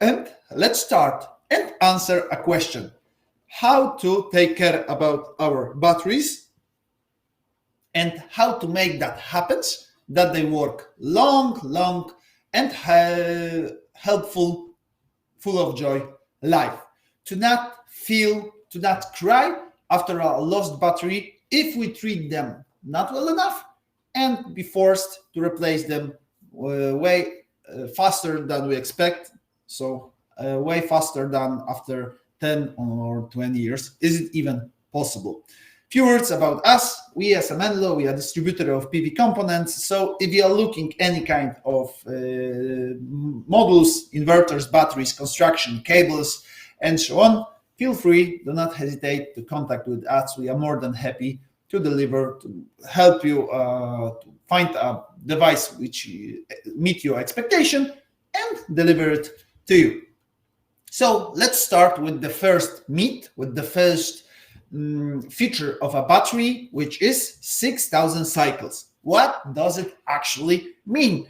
And let's start and answer a question. How to take care about our batteries and how to make that happen, that they work long and helpful, full of joy life. To not cry after a lost battery if we treat them not well enough and be forced to replace them way faster than we expect. So way faster than after 10 or 20 years. Is it even possible? Few words about us. We as a Menlo, we are a distributor of PV components. So if you are looking any kind of modules, inverters, batteries, construction, cables, and so on, feel free, do not hesitate to contact with us. We are more than happy to deliver, to help you to find a device which meet your expectation and deliver it to you. So let's start with the first myth, with the first feature of a battery, which is 6,000 cycles. What does it actually mean?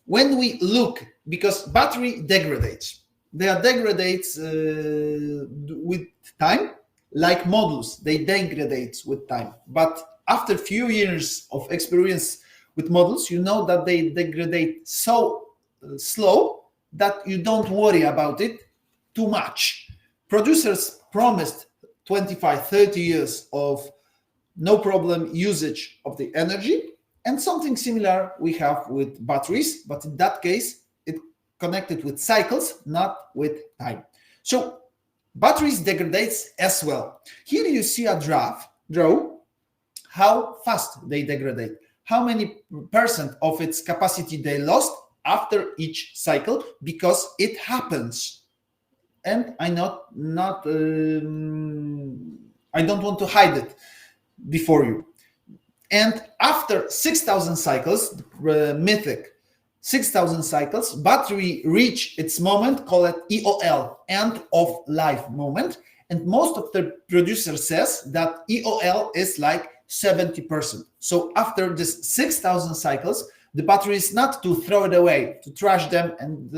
When we look, because battery degrades, they are degrades with time, like modules, they degrade with time. But after a few years of experience with models, you know that they degrade so slow that you don't worry about it too much. Producers promised 25-30 years of no problem usage of the energy, and something similar we have with batteries, but in that case it connected with cycles, not with time. So batteries degrades as well. Here you see a draw how fast they degrade, how many percent of its capacity they lost after each cycle, because it happens. And I don't want to hide it before you. And after 6,000 cycles, mythic 6,000 cycles, battery reach its moment, call it EOL, end of life moment. And most of the producer says that EOL is like 70%. So after this 6,000 cycles, the battery is not to throw it away, to trash them and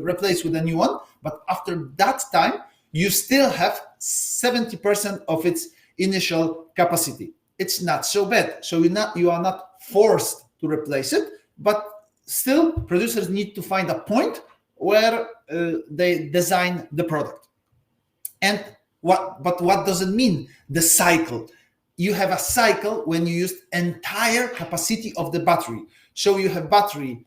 replace with a new one. But after that time, you still have 70% of its initial capacity. It's not so bad. So you are not forced to replace it, but still producers need to find a point where they design the product. And what does it mean? The cycle. You have a cycle when you use entire capacity of the battery. So you have battery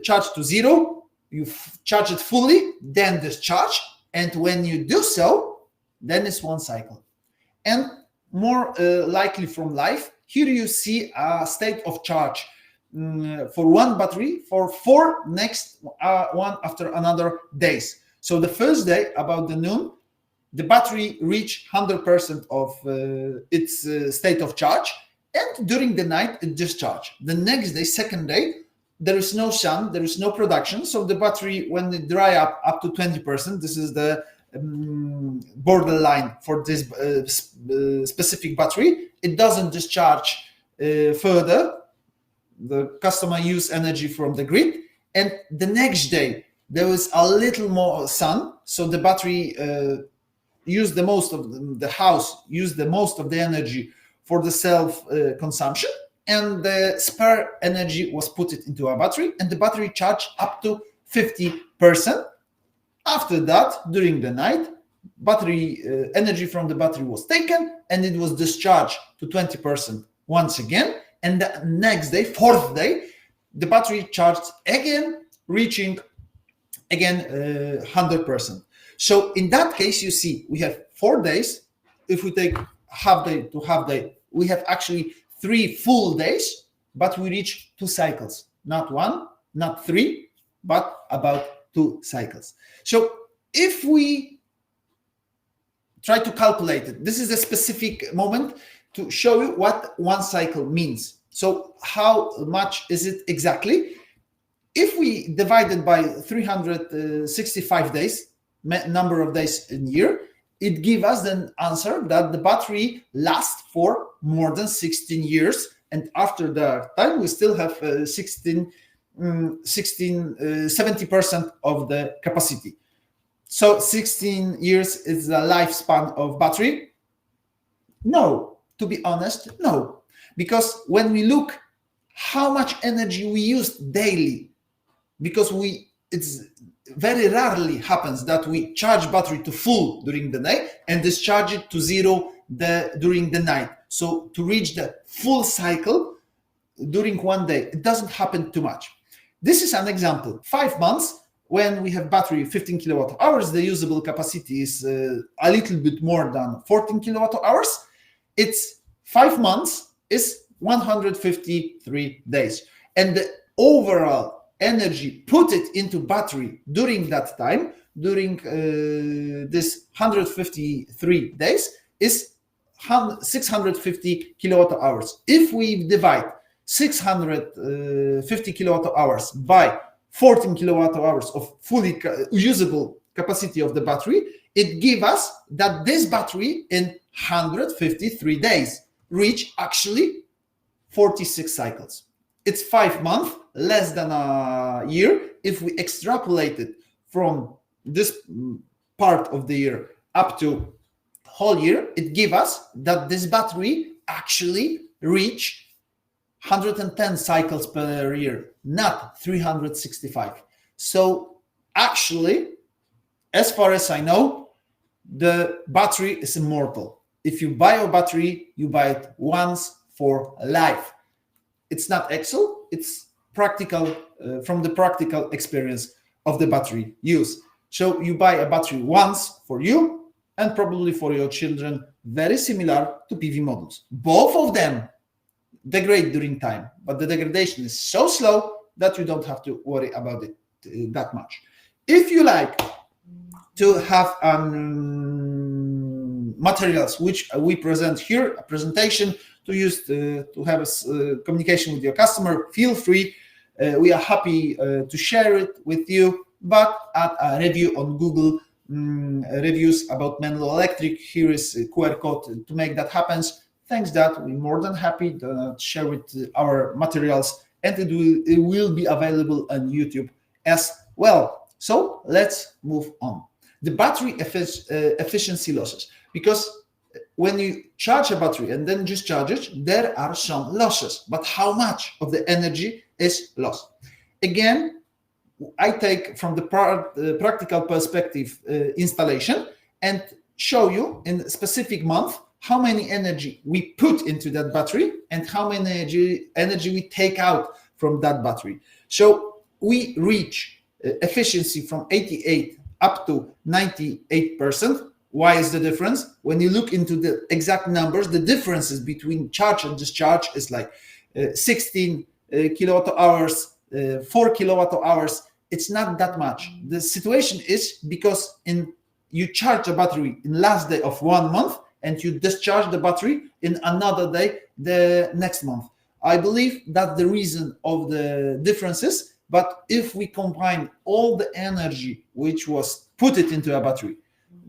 charged to zero, you charge it fully, then discharge, and when you do so, then it's one cycle. And more likely from life, here you see a state of charge for one battery for 4 next one after another days. So the first day about the noon, the battery reach 100% of its state of charge, and during the night it discharge. The next day, second day, there is no sun, there is no production, so the battery, when it dry up to 20%, this is the borderline for this specific battery, it doesn't discharge further. The customer use energy from the grid, and the next day there is a little more sun, so the battery use the most of the house, use the most of the energy for the self consumption, and the spare energy was put it into a battery, and the battery charged up to 50%. After that, during the night, battery energy from the battery was taken and it was discharged to 20% once again, and the next day, fourth day, the battery charged again, reaching again 100%. So in that case, you see, we have 4 days. If we take half day to half day, we have actually 3 full days, but we reach 2 cycles, not 1, not 3, but about 2 cycles. So if we try to calculate it, this is a specific moment to show you what 1 cycle means. So how much is it exactly? If we divide it by 365 days, number of days in year, it gives us the answer that the battery lasts for more than 16 years. And after that time, we still have 16 70% of the capacity. So 16 years is the lifespan of battery? No, to be honest, no. Because when we look how much energy we use daily, because it's very rarely happens that we charge battery to full during the day and discharge it to zero during the night. So to reach the full cycle during one day, it doesn't happen too much. This is an example. 5 months, when we have battery 15 kilowatt hours, the usable capacity is a little bit more than 14 kilowatt hours. It's 5 months is 153 days. And the overall energy put it into battery during that time, during this 153 days, is 650 kilowatt hours. If we divide 650 kilowatt hours by 14 kilowatt hours of fully usable capacity of the battery, it gives us that this battery in 153 days reach actually 46 cycles. It's 5 months, less than a year. If we extrapolate it from this part of the year up to whole year, it gives us that this battery actually reach 110 cycles per year, not 365. So actually, as far as I know, the battery is immortal. If you buy a battery, you buy it once for life. It's not Excel, it's practical, from the practical experience of the battery use. So you buy a battery once for you and probably for your children, very similar to PV modules. Both of them degrade during time, but the degradation is so slow that you don't have to worry about it that much. If you like to have materials which we present here, a presentation to use to have a communication with your customer, feel free. We are happy to share it with you, but add a review on Google, reviews about Menlo Electric. Here is a QR code to make that happen. Thanks that we're more than happy to share with our materials, and it will be available on YouTube as well. So let's move on. The battery efficiency losses, because when you charge a battery and then discharge it, there are some losses, but how much of the energy is lost? Again, I take from the practical perspective installation and show you in a specific month how many energy we put into that battery and how many energy we take out from that battery. So we reach efficiency from 88 up to 98%. Why is the difference? When you look into the exact numbers, the differences between charge and discharge is like 16 kilowatt hours, 4 kilowatt hours. It's not that much. The situation is because you charge a battery in last day of 1 month and you discharge the battery in another day the next month. I believe that's the reason of the differences. But if we combine all the energy which was put it into a battery,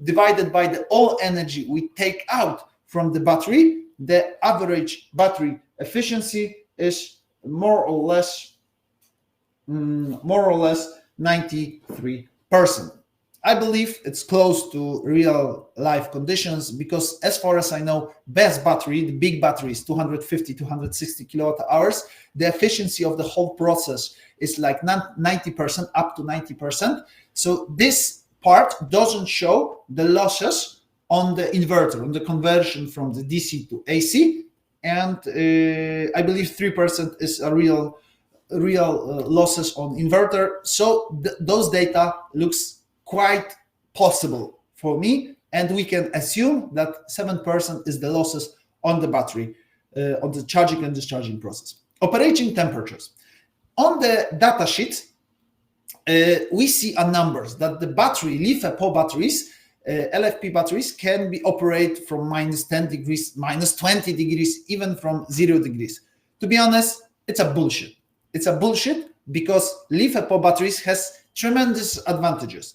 divided by the all energy we take out from the battery, the average battery efficiency is more or less 93%. I believe it's close to real life conditions because as far as I know, best battery, the big batteries, 250, 260 kilowatt hours, the efficiency of the whole process is like 90%, up to 90%. So this part doesn't show the losses on the inverter, on the conversion from the DC to AC. And I believe 3% is a real losses on inverter. So those data looks quite possible for me, and we can assume that 7% is the losses on the battery, on the charging and discharging process. Operating temperatures. On the data sheet, we see a numbers that the battery, LiFePO batteries, LFP batteries can be operated from minus 10 degrees, minus 20 degrees, even from 0 degrees. To be honest, it's a bullshit. It's a bullshit because LiFePO batteries has tremendous advantages.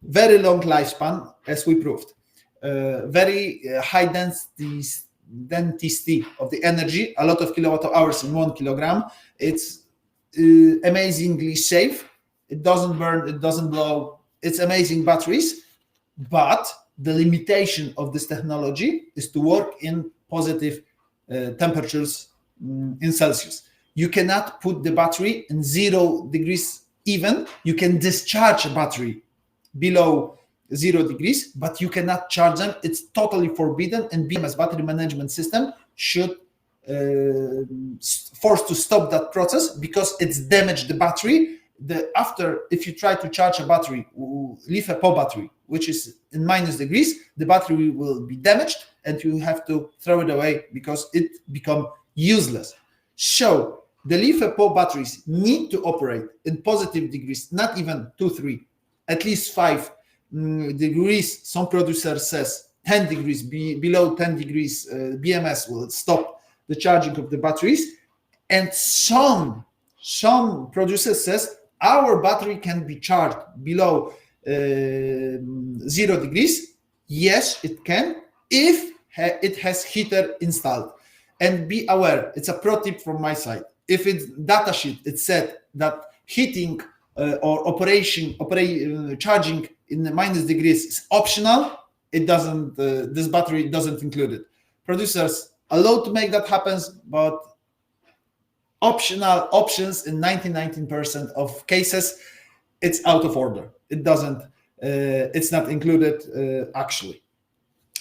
Very long lifespan, as we proved. Very high density of the energy, a lot of kilowatt hours in 1 kilogram. It's amazingly safe. It doesn't burn, it doesn't blow. It's amazing batteries, but the limitation of this technology is to work in positive temperatures in Celsius. You cannot put the battery in 0 degrees even. You can discharge a battery below 0 degrees, but you cannot charge them. It's totally forbidden, and BMS battery management system should forced to stop that process because it's damaged the battery. If you try to charge a battery, LiFePO battery, which is in minus degrees, the battery will be damaged and you have to throw it away because it become useless. So the LiFePO batteries need to operate in positive degrees, not even 2, 3, at least 5 degrees. Some producer says 10 degrees, below 10 degrees, BMS will stop the charging of the batteries. And some producer says our battery can be charged below 0 degrees. Yes, it can, if it has heater installed. And be aware, it's a pro tip from my side. If it's datasheet, it said that heating or charging in the minus degrees is optional, it doesn't. This battery doesn't include it. Producers allowed to make that happen, but optional options in 99% of cases, it's out of order. It doesn't. It's not included actually.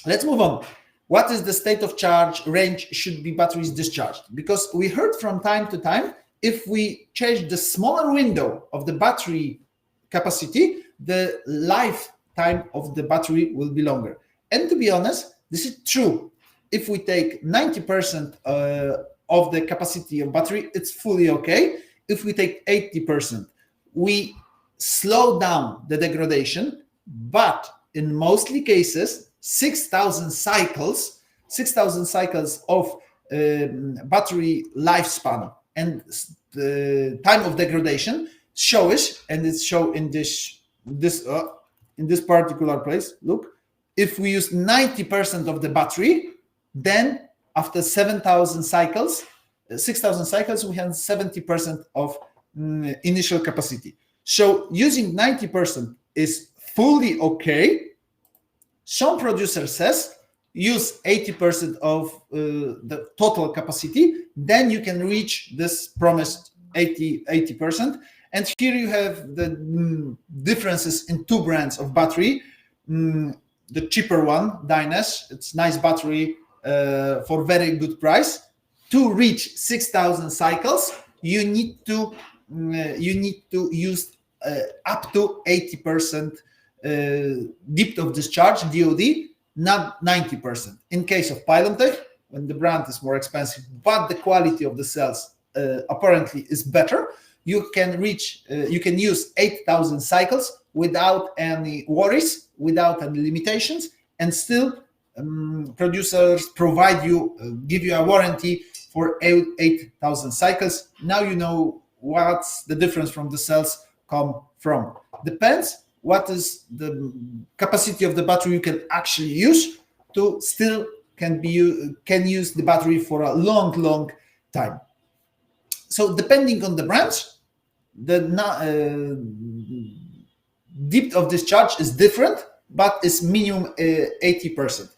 Let's move on. What is the state of charge range should be batteries discharged? Because we heard from time to time, if we change the smaller window of the battery capacity, the lifetime of the battery will be longer. And to be honest, this is true. If we take 90% of the capacity of battery, it's fully okay. If we take 80%, we slow down the degradation, but in mostly cases, 6,000 cycles of battery lifespan and the time of degradation shows, and it's shown in this particular place. Look, if we use 90% of the battery, then after 6,000 cycles, we have 70% of initial capacity. So using 90% is fully okay. Some producer says use 80% of the total capacity, then you can reach this promised 80%. And here you have the differences in 2 brands of battery. The cheaper one, Dynesh, it's nice battery for very good price. To reach 6,000 cycles, you need to use up to 80% depth of discharge, DOD, not 90%. In case of Pylontech, when the brand is more expensive, but the quality of the cells apparently is better, you can use 8,000 cycles without any worries, without any limitations, and still producers give you a warranty for 8,000 cycles. Now you know what's the difference from the cells come from. Depends what is the capacity of the battery you can actually use to still can use the battery for a long time. So depending on the brands, the depth of discharge is different, but it's minimum 80%.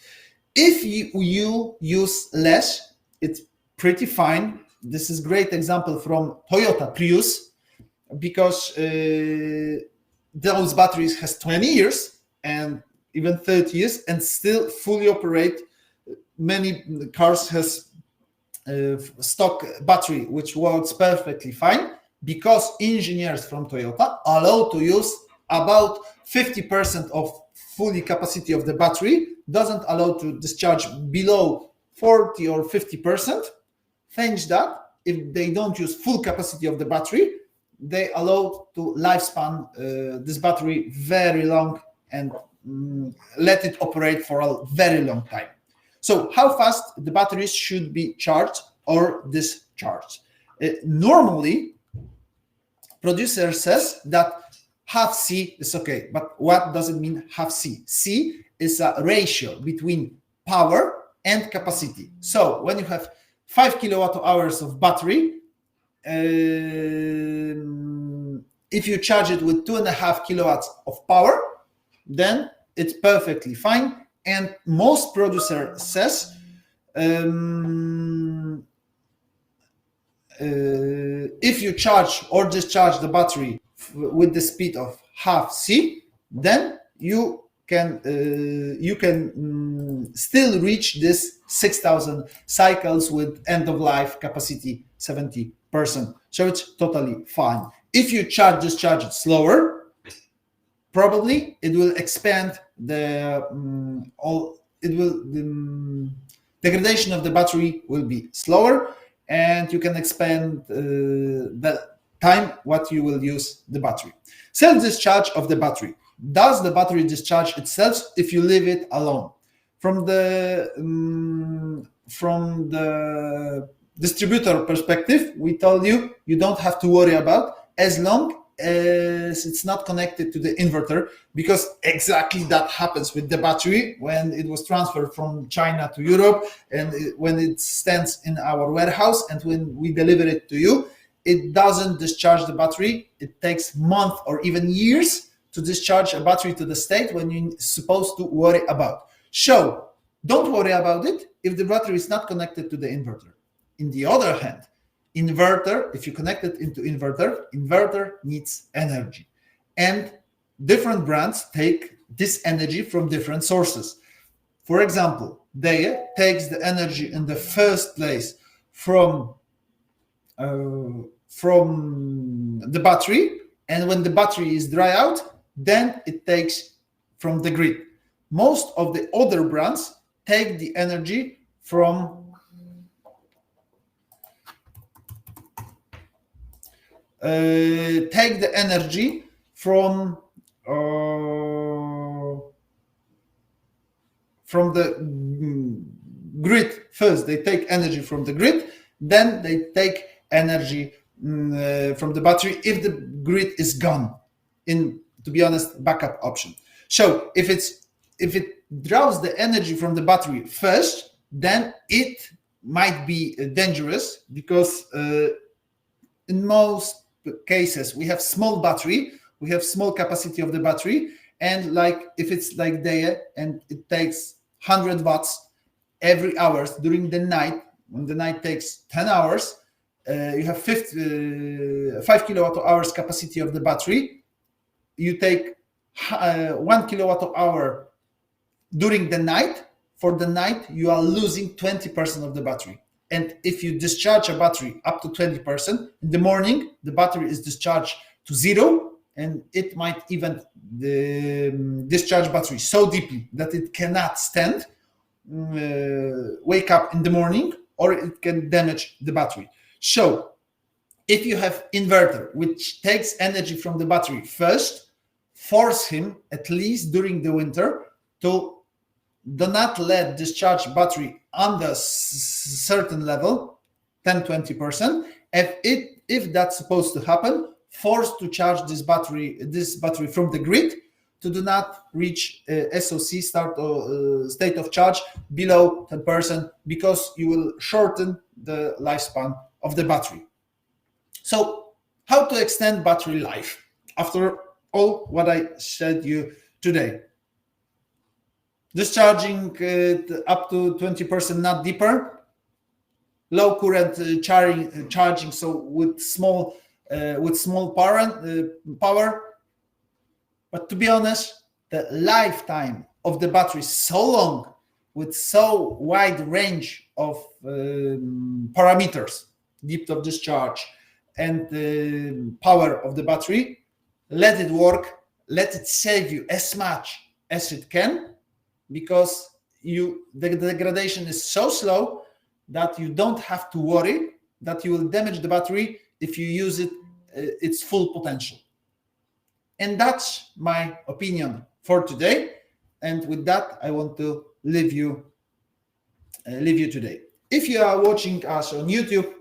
If you use less, it's pretty fine. This is great example from Toyota Prius, because those batteries has 20 years and even 30 years and still fully operate. Many cars has stock battery which works perfectly fine, because engineers from Toyota allow to use about 50% of fully capacity of the battery, doesn't allow to discharge below 40 or 50%. Thanks that if they don't use full capacity of the battery, they allow to lifespan this battery very long and let it operate for a very long time. So how fast the batteries should be charged or discharged? Normally, producer says that half C is okay, but what does it mean half C? C is a ratio between power and capacity. So when you have 5 kilowatt hours of battery, if you charge it with 2.5 kilowatts of power, then it's perfectly fine. And most producer says if you charge or discharge the battery with the speed of half C, then you can still reach this 6,000 cycles with end of life capacity 70%. So it's totally fine. If you discharge it slower, probably it will expand the degradation of the battery will be slower, and you can expand the time what you will use the battery. Self-discharge of the battery. Does the battery discharge itself if you leave it alone? From the distributor perspective, we told you don't have to worry about as long as it's not connected to the inverter, because exactly that happens with the battery when it was transferred from China to Europe, and when it stands in our warehouse and when we deliver it to you, it doesn't discharge the battery. It takes months or even years to discharge a battery to the state when you're supposed to worry about. So don't worry about it if the battery is not connected to the inverter. On the other hand, inverter, if you connect it into inverter needs energy, and different brands take this energy from different sources. For example, they takes the energy in the first place from the battery, and when the battery is dry out, then it takes from the grid. Most of the other brands take the energy from the grid first. They take energy from the grid, then they take energy from the battery if the grid is gone, in, to be honest, backup option. So if it draws the energy from the battery first, then it might be dangerous, because in most cases we have small battery, we have small capacity of the battery, and like if it's like there and it takes 100 watts every hours during the night, when the night takes 10 hours, you have 5 kilowatt hours capacity of the battery. You take 1 kilowatt hour during the night. For the night, you are losing 20% of the battery. And if you discharge a battery up to 20%, in the morning, the battery is discharged to zero, and it might even discharge battery so deeply that it cannot stand, wake up in the morning, or it can damage the battery. So if you have inverter which takes energy from the battery first, force him, at least during the winter, to do not let discharge battery under certain level, 10-20%. If that's supposed to happen, forced to charge this battery from the grid to do not reach SOC, state of charge, below 10%, because you will shorten the lifespan of the battery. So how to extend battery life after all what I said you today? Discharging up to 20%, not deeper. Low current charging, so with small power. But to be honest, the lifetime of the battery is so long, with so wide range of parameters, depth of discharge and power of the battery. Let it work. Let it save you as much as it can, because the degradation is so slow that you don't have to worry that you will damage the battery if you use it its full potential. And that's my opinion for today. And with that, I want to leave you today. If you are watching us on YouTube,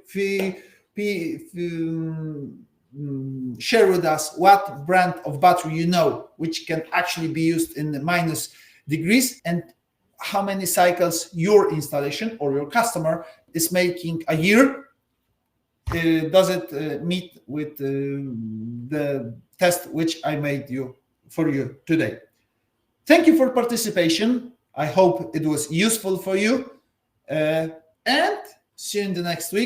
share with us what brand of battery you know which can actually be used in the minus degrees, and how many cycles your installation or your customer is making a year. does it meet with the test which I made for you today. Thank you for participation. I hope it was useful for you, and see you in the next week.